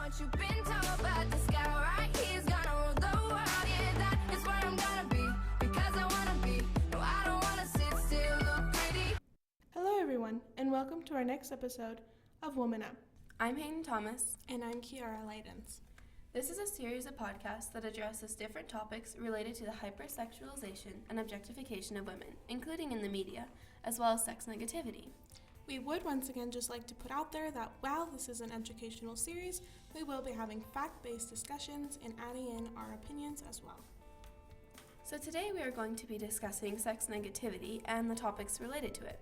What you've been told, but this guy right here's gonna rule the world. Yeah, that is where I'm gonna be, because I wanna be. No, I don't wanna sit still, look pretty. Hello everyone, and welcome to our next episode of Woman Up. I'm Hayden Thomas. And I'm Kiara Leidens. This is a series of podcasts that addresses different topics related to the hypersexualization and objectification of women, including in the media, as well as sex negativity. We would once again just like to put out there that while this is an educational series, we will be having fact-based discussions and adding in our opinions as well. So today we are going to be discussing sex negativity and the topics related to it.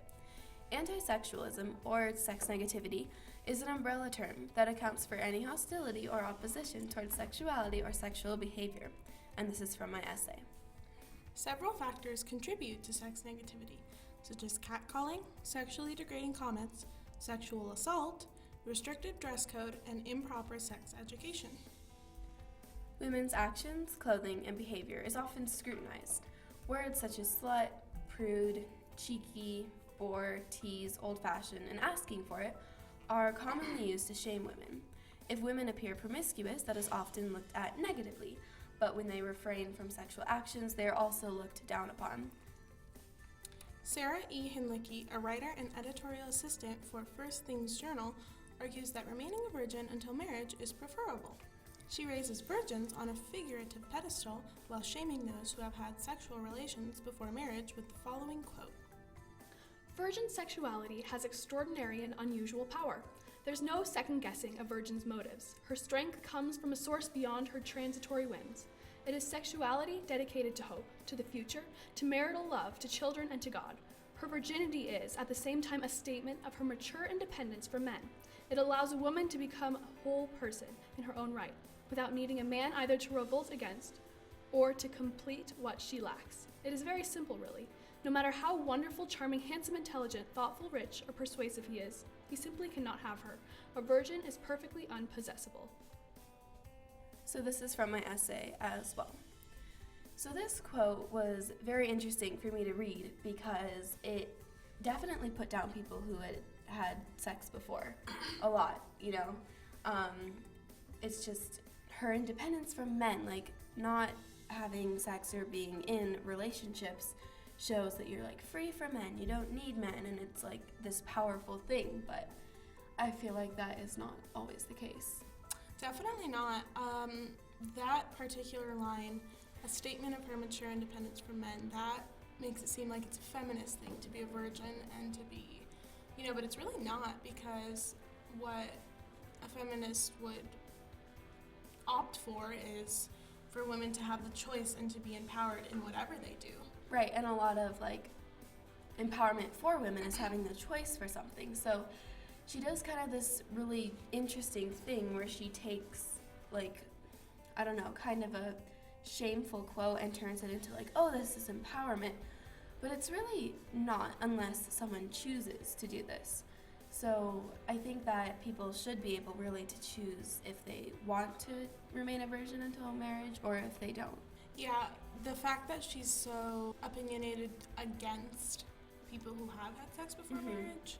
Antisexualism, or sex negativity, is an umbrella term that accounts for any hostility or opposition towards sexuality or sexual behavior, and this is from my essay. Several factors contribute to sex negativity, such as catcalling, sexually degrading comments, sexual assault, restrictive dress code, and improper sex education. Women's actions, clothing, and behavior is often scrutinized. Words such as slut, prude, cheeky, bore, tease, old-fashioned, and asking for it are commonly used to shame women. If women appear promiscuous, that is often looked at negatively, but when they refrain from sexual actions, they are also looked down upon. Sarah E. Hinlicky, a writer and editorial assistant for First Things Journal, argues that remaining a virgin until marriage is preferable. She raises virgins on a figurative pedestal while shaming those who have had sexual relations before marriage with the following quote. Virgin sexuality has extraordinary and unusual power. There's no second-guessing a virgin's motives. Her strength comes from a source beyond her transitory whims. It is sexuality dedicated to hope, to the future, to marital love, to children, and to God. Her virginity is, at the same time, a statement of her mature independence from men. It allows a woman to become a whole person in her own right, without needing a man either to revolt against or to complete what she lacks. It is very simple, really. No matter how wonderful, charming, handsome, intelligent, thoughtful, rich, or persuasive he is, he simply cannot have her. A virgin is perfectly unpossessable. So this is from my essay as well. So this quote was very interesting for me to read because it definitely put down people who had had sex before a lot, you know. It's just her independence from men, like not having sex or being in relationships shows that you're like free from men, you don't need men, and it's like this powerful thing, but I feel like that is not always the case. Definitely not. That particular line, a statement of her mature independence from men, that makes it seem like it's a feminist thing to be a virgin and to be, you know, but it's really not, because what a feminist would opt for is for women to have the choice and to be empowered in whatever they do. Right, and a lot of like empowerment for women is having the choice for something. So she does kind of this really interesting thing where she takes like, I don't know, kind of a shameful quote and turns it into like, oh, this is empowerment. But it's really not unless someone chooses to do this. So I think that people should be able really to choose if they want to remain a virgin until marriage or if they don't. Yeah, the fact that she's so opinionated against people who have had sex before marriage,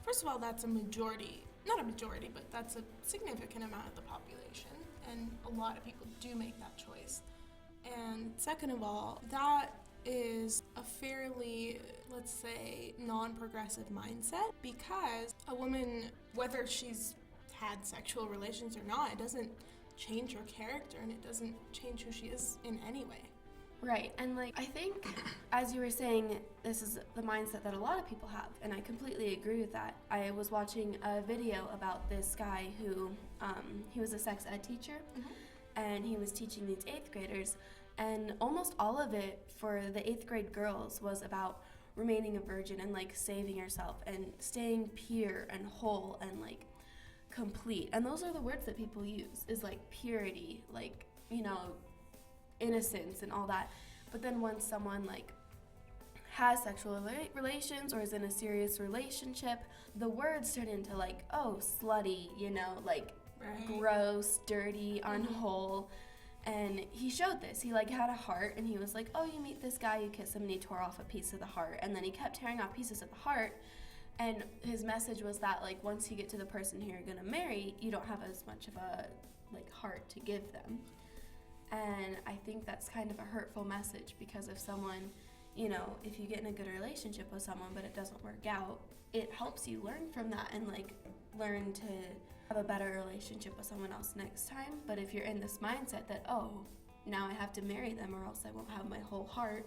first of all, that's a majority, not a majority, but that's a significant amount of the population, and a lot of people do make that choice. And second of all, that is a fairly, let's say, non-progressive mindset, because a woman, whether she's had sexual relations or not, it doesn't change her character and it doesn't change who she is in any way. Right, and like I think, as you were saying, this is the mindset that a lot of people have, and I completely agree with that. I was watching a video about this guy who, he was a sex ed teacher, and he was teaching these 8th graders, and almost all of it for the 8th grade girls was about remaining a virgin and like saving yourself and staying pure and whole and like complete. And those are the words that people use, is like purity, like, you know, innocence and all that. But then once someone like has sexual relations or is in a serious relationship, the words turn into like, oh, slutty, you know, like gross, dirty, unwhole. And he showed this. He like had a heart and he was like, oh, you meet this guy, you kiss him, and he tore off a piece of the heart. And then he kept tearing off pieces of the heart And his message was that, like, once you get to the person who you're going to marry, you don't have as much of a, like, heart to give them. And I think that's kind of a hurtful message, because if someone, you know, if you get in a good relationship with someone but it doesn't work out, it helps you learn from that and, like, learn to have a better relationship with someone else next time. But if you're in this mindset that, oh, now I have to marry them or else I won't have my whole heart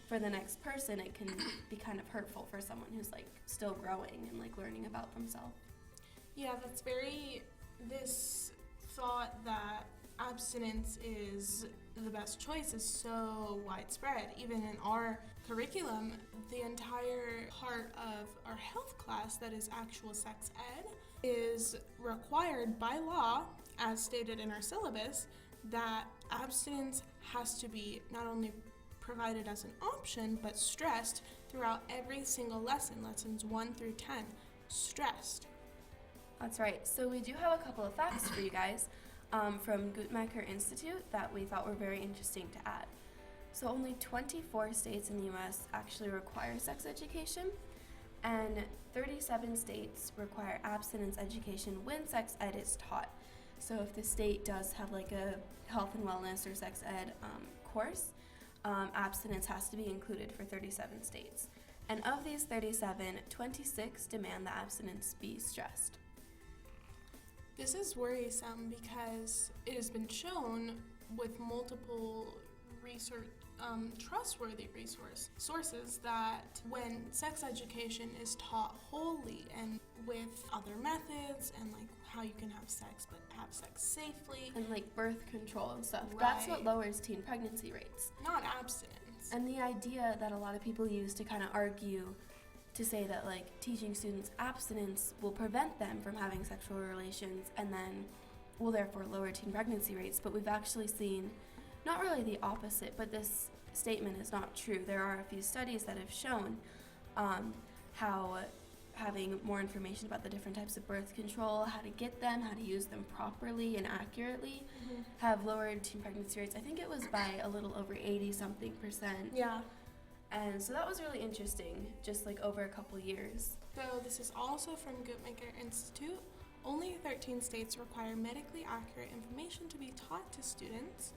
for the next person, it can be kind of hurtful for someone who's, like, still growing and, like, learning about themselves. Yeah, that's very, this thought that abstinence is the best choice is so widespread. Even in our curriculum, the entire part of our health class that is actual sex ed is required by law, as stated in our syllabus, that abstinence has to be not only provided as an option, but stressed throughout every single lesson, lessons 1 through 10, stressed. That's right. So we do have a couple of facts for you guys from Guttmacher Institute that we thought were very interesting to add. So only 24 states in the U.S. actually require sex education, and 37 states require abstinence education when sex ed is taught. So if the state does have, like, a health and wellness or sex ed course, abstinence has to be included for 37 states. And of these 37, 26 demand that abstinence be stressed. This is worrisome because it has been shown with multiple research, trustworthy sources that when sex education is taught wholly and with other methods and, like, how you can have sex but have sex safely, And, like, birth control and stuff. Right. That's what lowers teen pregnancy rates. not abstinence. And the idea that a lot of people use to kind of argue to say that, like, teaching students abstinence will prevent them from having sexual relations and then will therefore lower teen pregnancy rates. But we've actually seen not really the opposite, but this statement is not true. There are a few studies that have shown how having more information about the different types of birth control, how to get them, how to use them properly and accurately, have lowered teen pregnancy rates. I think it was by a little over 80-something%. Yeah. And so that was really interesting, just, like, over a couple years. So this is also from Guttmacher Institute. Only 13 states require medically accurate information to be taught to students.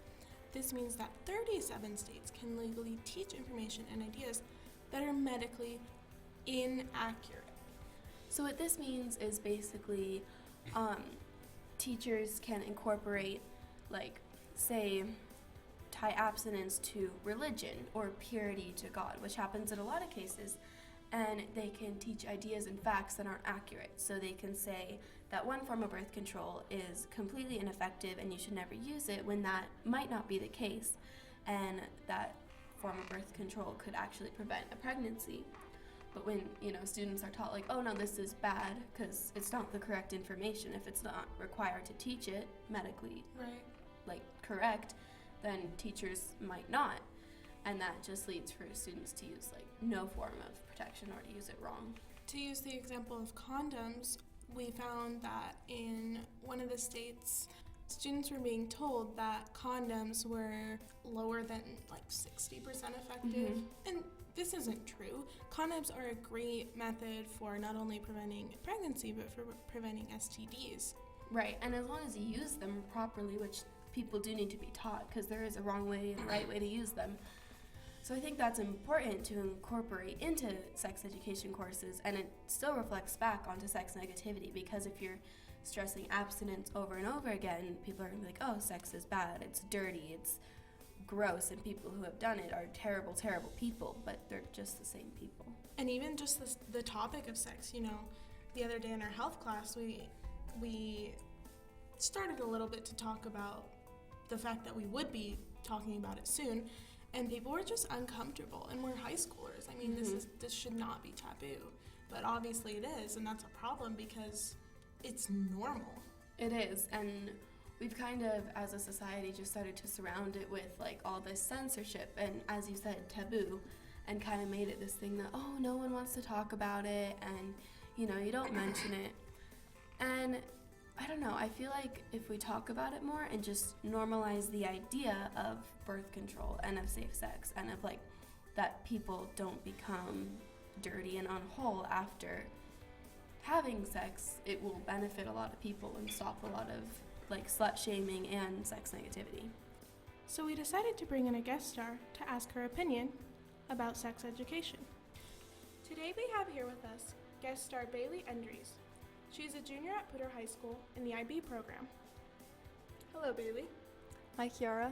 This means that 37 states can legally teach information and ideas that are medically inaccurate. So what this means is basically teachers can incorporate, like, say, tie abstinence to religion or purity to God, which happens in a lot of cases, and they can teach ideas and facts that aren't accurate. So they can say that one form of birth control is completely ineffective and you should never use it, when that might not be the case, and that form of birth control could actually prevent a pregnancy. But when, you know, students are taught, like, oh no, this is bad because it's not the correct information, if it's not required to teach it medically, Right. like, correct, then teachers might not. And that just leads for students to use, like, no form of protection or to use it wrong. To use the example of condoms, we found that in one of the states, students were being told that condoms were lower than, like, 60% effective. And this isn't true. Condoms are a great method for not only preventing pregnancy, but for preventing STDs. Right, and as long as you use them properly, which people do need to be taught, because there is a wrong way and a right way to use them. So I think that's important to incorporate into sex education courses, and it still reflects back onto sex negativity, because if you're stressing abstinence over and over again, people are going to be like, oh, sex is bad, it's dirty, it's gross, and people who have done it are terrible, terrible people, but they're just the same people. And even just the topic of sex, you know, the other day in our health class, we started a little bit to talk about the fact that we would be talking about it soon, and people were just uncomfortable, and we're high schoolers. I mean, this should not be taboo, but obviously it is, and that's a problem because it's normal. It is, and we've kind of, as a society, just started to surround it with, like, all this censorship and, as you said, taboo, and kind of made it this thing that, oh, no one wants to talk about it, and, you know, you don't mention it. And I don't know, I feel like if we talk about it more and just normalize the idea of birth control and of safe sex and of, like, that people don't become dirty and unwhole after having sex, it will benefit a lot of people and stop a lot of like slut shaming and sex negativity. So we decided to bring in a guest star to ask her opinion about sex education. Today we have here with us guest star Bailey Endries. She's a junior at Poudre High School in the IB program. Hello, Bailey. Hi, Kiara.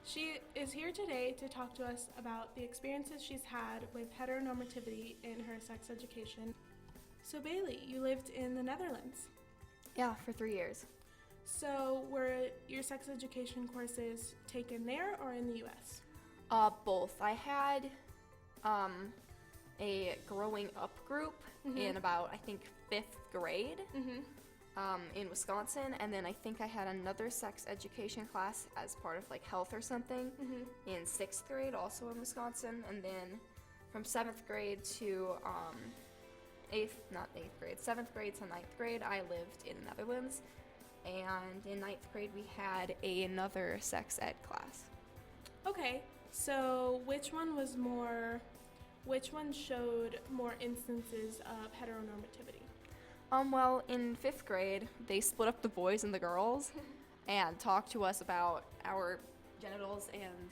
She is here today to talk to us about the experiences she's had with heteronormativity in her sex education. So Bailey, you lived in the Netherlands. Yeah, for 3 years. So were your sex education courses taken there or in the US? Both. I had a growing up group in about, I think, 5th grade in Wisconsin, and then I think I had another sex education class as part of like health or something in 6th grade, also in Wisconsin, and then from 7th grade to 7th grade to 9th grade, I lived in the Netherlands, and in 9th grade we had another sex ed class. Okay, so which one showed more instances of heteronormativity? Well, in 5th grade, they split up the boys and the girls and talked to us about our genitals and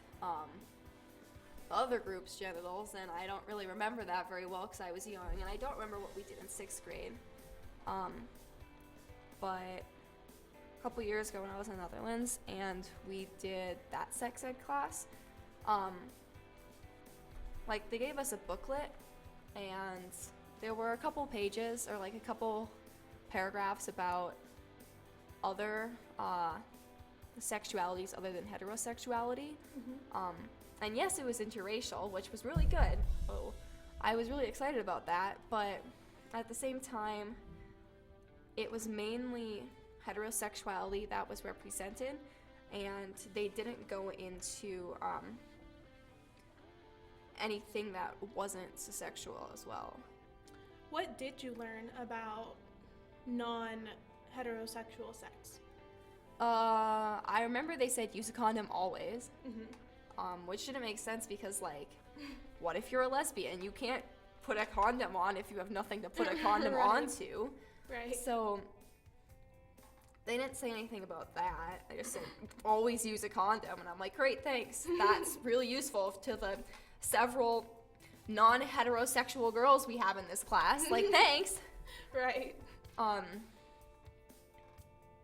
the other group's genitals, and I don't really remember that very well because I was young, and I don't remember what we did in 6th grade. But a couple years ago when I was in the Netherlands and we did that sex ed class, like they gave us a booklet and there were a couple pages or like a couple paragraphs about other sexualities other than heterosexuality. And yes, it was interracial, which was really good. Oh, I was really excited about that, but at the same time, it was mainly heterosexuality that was represented, and they didn't go into anything that wasn't sexual as well. What did you learn about non-heterosexual sex? I remember they said use a condom always, which didn't make sense because, like, what if you're a lesbian? You can't put a condom on if you have nothing to put a condom onto. Right. So they didn't say anything about that. They just said always use a condom, and I'm like, great, thanks. That's really useful to the several non-heterosexual girls we have in this class. Like, thanks. Right.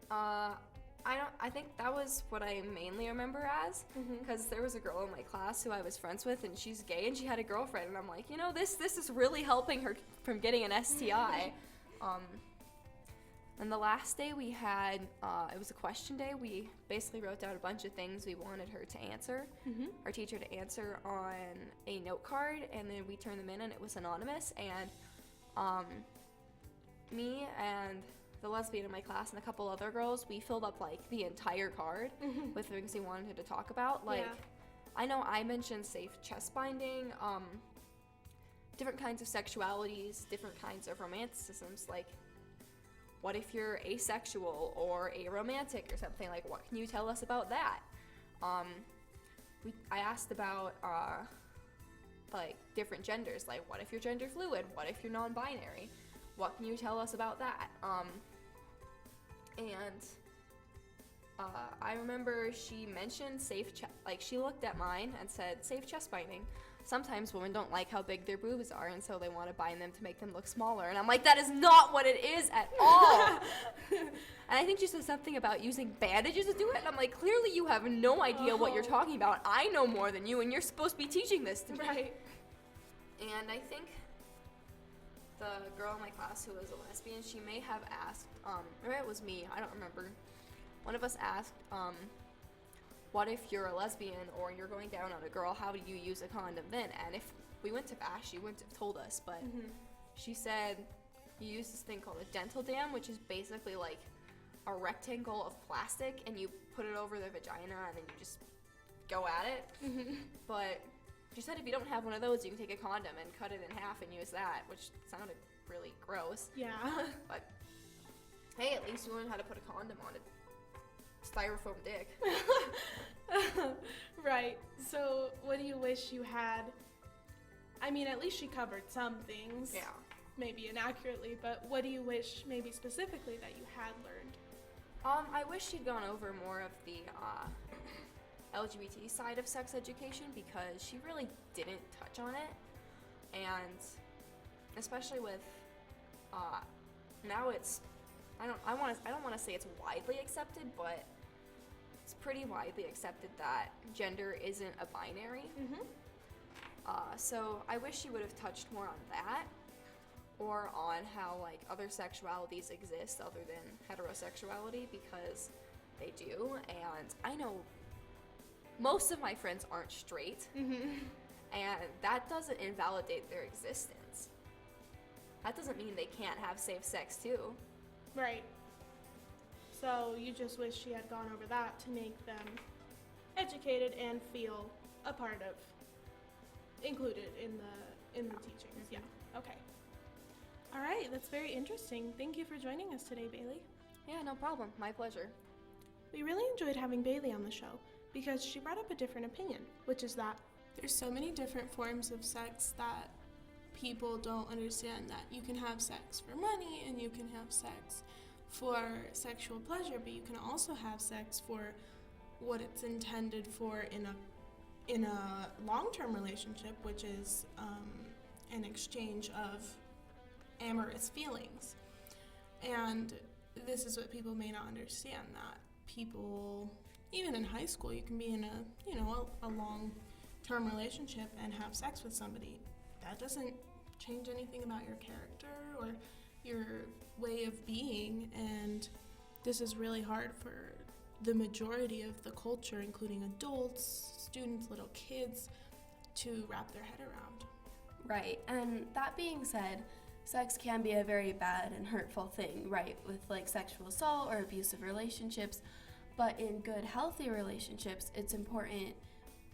I think that was what I mainly remember as, because there was a girl in my class who I was friends with, and she's gay, and she had a girlfriend, and I'm like, you know, this is really helping her from getting an STI. And the last day we had, it was a question day. We basically wrote down a bunch of things we wanted her to answer, our teacher to answer on a note card, and then we turned them in, and it was anonymous. And me and the lesbian in my class and a couple other girls, we filled up like the entire card with things we wanted her to talk about. Like, I know I mentioned safe chest binding, different kinds of sexualities, different kinds of romanticisms, like, what if you're asexual or aromantic or something? Like, what can you tell us about that? I asked about like different genders. Like, what if you're gender fluid? What if you're non-binary? What can you tell us about that? I remember she mentioned like she looked at mine and said safe chest binding. Sometimes women don't like how big their boobs are, and so they want to bind them to make them look smaller. And I'm like, that is not what it is at all. And I think she said something about using bandages to do it. And I'm like, clearly you have no idea what you're talking about. I know more than you, and you're supposed to be teaching this to me. Right. And I think the girl in my class who was a lesbian, she may have asked, or it was me, I don't remember. One of us asked, what if you're a lesbian or you're going down on a girl, how do you use a condom then? And if we went to bash, she wouldn't have told us, but she said you use this thing called a dental dam, which is basically like a rectangle of plastic, and you put it over the vagina and then you just go at it. But she said if you don't have one of those, you can take a condom and cut it in half and use that, which sounded really gross. Yeah. But hey, at least you learned how to put a condom on a styrofoam dick. Right. So what do you wish you had? I mean, at least she covered some things. Yeah. maybe inaccurately, but what do you wish maybe specifically that you had learned? I wish she'd gone over more of the LGBT side of sex education, because she really didn't touch on it, and especially with now it's I don't want to say it's widely accepted, but it's pretty widely accepted that gender isn't a binary. So I wish she would have touched more on that, or on how like other sexualities exist other than heterosexuality, because they do, and I know most of my friends aren't straight, and that doesn't invalidate their existence. That doesn't mean they can't have safe sex too. Right. So you just wish she had gone over that to make them educated and feel a part of, included in the teachings. Yeah. Okay. All right. That's very interesting. Thank you for joining us today, Bailey. Yeah, no problem. My pleasure. We really enjoyed having Bailey on the show because she brought up a different opinion, which is that there's so many different forms of sex that people don't understand, that you can have sex for money and you can have sex for sexual pleasure, but you can also have sex for what it's intended for in a long-term relationship, which is an exchange of amorous feelings. And this is what people may not understand, that people, even in high school, you can be in a long-term relationship and have sex with somebody. That doesn't change anything about your character or your way of being, and this is really hard for the majority of the culture, including adults, students, little kids, to wrap their head around. Right, and that being said, sex can be a very bad and hurtful thing, right, with like sexual assault or abusive relationships, but in good, healthy relationships, it's important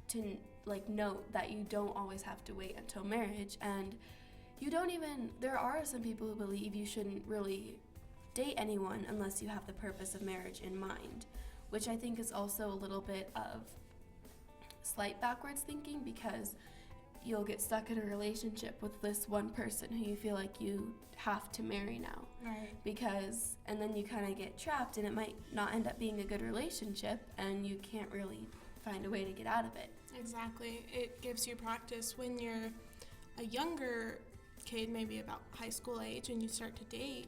to like note that you don't always have to wait until marriage, and there are some people who believe you shouldn't really date anyone unless you have the purpose of marriage in mind, which I think is also a little bit of slight backwards thinking, because you'll get stuck in a relationship with this one person who you feel like you have to marry now. Right. And then you kind of get trapped, and it might not end up being a good relationship, and you can't really find a way to get out of it. Exactly. It gives you practice when you're a younger kid, maybe about high school age, and you start to date.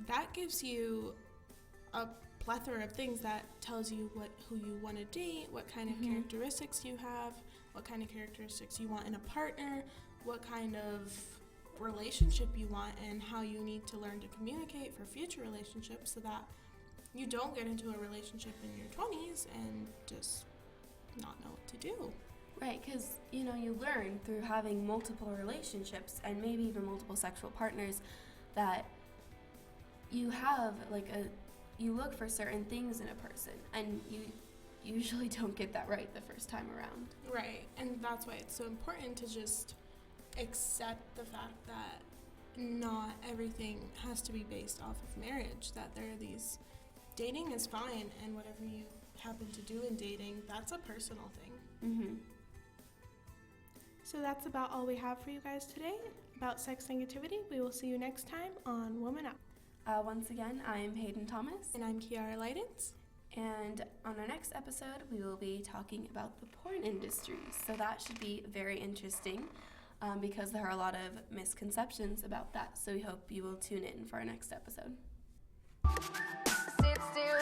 That gives you a plethora of things that tells you who you want to date, what kind of characteristics you have, what kind of characteristics you want in a partner, what kind of relationship you want, and how you need to learn to communicate for future relationships, so that you don't get into a relationship in your 20s and just not know what to do. Right, because, you learn through having multiple relationships and maybe even multiple sexual partners that you have, you look for certain things in a person, and you usually don't get that right the first time around. Right, and that's why it's so important to just accept the fact that not everything has to be based off of marriage, that there are these, dating is fine, and whatever you happen to do in dating, that's a personal thing. So that's about all we have for you guys today about sex negativity. We will see you next time on Woman Up. Once again, I'm Hayden Thomas. And I'm Kiara Leidens. And on our next episode, we will be talking about the porn industry. So that should be very interesting because there are a lot of misconceptions about that. So we hope you will tune in for our next episode. Sit still.